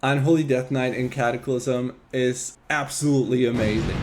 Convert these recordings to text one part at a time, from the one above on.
Unholy Death Knight in Cataclysm is absolutely amazing.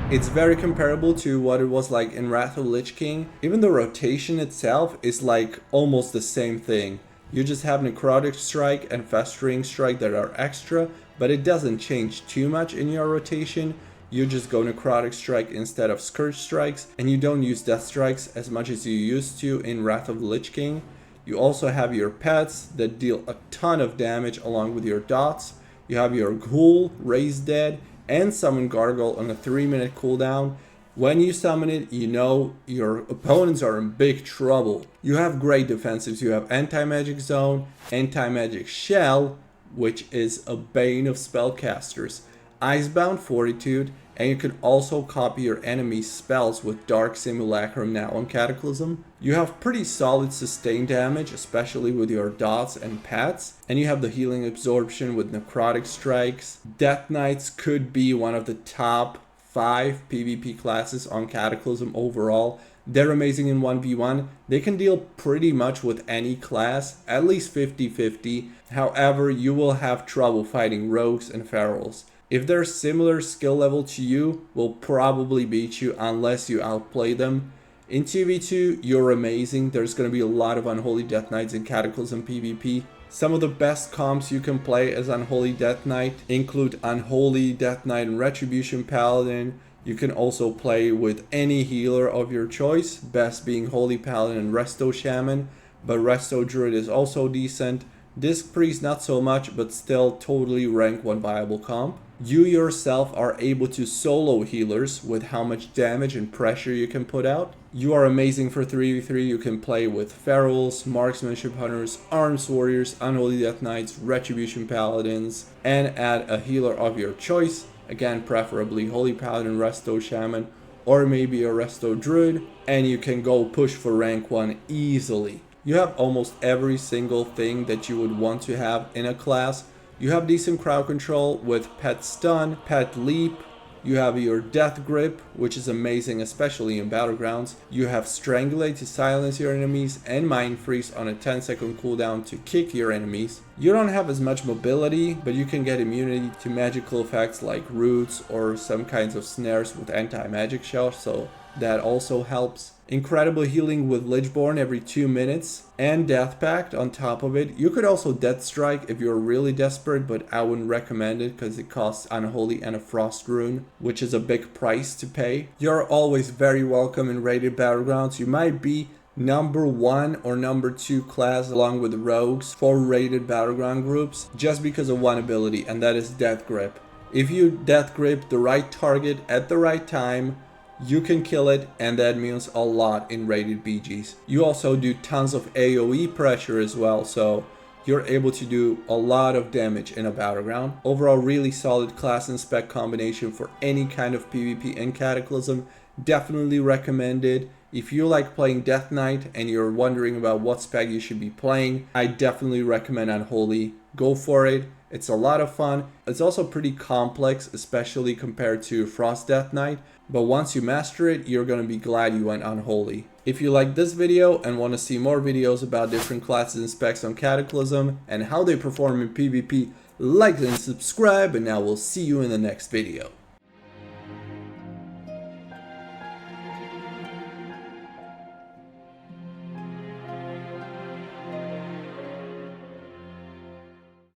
It's very comparable to what it was like in Wrath of Lich King. Even the rotation itself is like almost the same thing. You just have Necrotic Strike and Festering Strike that are extra, but it doesn't change too much in your rotation. You just go Necrotic Strike instead of Scourge Strikes, and you don't use Death Strikes as much as you used to in Wrath of the Lich King. You also have your pets that deal a ton of damage along with your dots. You have your Ghoul, Raise Dead, and Summon Gargoyle on a 3-minute cooldown. When you summon it, you know your opponents are in big trouble. You have great defensives. You have Anti-Magic Zone, Anti-Magic Shell, which is a bane of spellcasters, Icebound Fortitude, and you can also copy your enemy's spells with Dark Simulacrum now on Cataclysm. You have pretty solid sustain damage, especially with your dots and pets, and you have the healing absorption with Necrotic Strikes. Death Knights could be one of the top 5 PvP classes on Cataclysm overall. They're amazing in 1v1. They can deal pretty much with any class, at least 50-50. However, you will have trouble fighting rogues and ferals. If they're similar skill level to you, will probably beat you unless you outplay them. In 2v2, you're amazing. There's going to be a lot of Unholy Death Knights in Cataclysm PvP. Some of the best comps you can play as Unholy Death Knight include Unholy Death Knight and Retribution Paladin. You can also play with any healer of your choice, best being Holy Paladin and Resto Shaman, but Resto Druid is also decent. Disc Priest not so much, but still totally rank 1 viable comp. You yourself are able to solo healers with how much damage and pressure you can put out. You are amazing for 3v3. You can play with Ferals, Marksmanship Hunters, Arms Warriors, Unholy Death Knights, Retribution Paladins, and add a healer of your choice. Again, preferably Holy Paladin, Resto Shaman, or maybe a Resto Druid, and you can go push for rank 1 easily. You have almost every single thing that you would want to have in a class. You have decent crowd control with Pet Stun, Pet Leap. You have your Death Grip, which is amazing, especially in Battlegrounds. You have Strangulate to silence your enemies, and Mind Freeze on a 10-second cooldown to kick your enemies. You don't have as much mobility, but you can get immunity to magical effects like roots or some kinds of snares with anti-magic shell, so that also helps. Incredible healing with Lichborn every 2 minutes, and Death Pact on top of it. You could also Death Strike if you're really desperate, but I wouldn't recommend it because it costs Unholy and a Frost Rune, which is a big price to pay. You're always very welcome in rated Battlegrounds. You might be number 1 or number 2 class along with rogues for rated Battleground groups just because of one ability, and that is Death Grip. If you Death Grip the right target at the right time, you can kill it, and that means a lot in rated BGs. You also do tons of AoE pressure as well, so you're able to do a lot of damage in a battleground. Overall, really solid class and spec combination for any kind of PvP in Cataclysm. Definitely recommended. If you like playing Death Knight and you're wondering about what spec you should be playing, I definitely recommend Unholy. Go for it. It's a lot of fun. It's also pretty complex, especially compared to Frost Death Knight, but once you master it, you're gonna be glad you went Unholy. If you like this video and want to see more videos about different classes and specs on Cataclysm and how they perform in PvP, like and subscribe, and now we'll see you in the next video.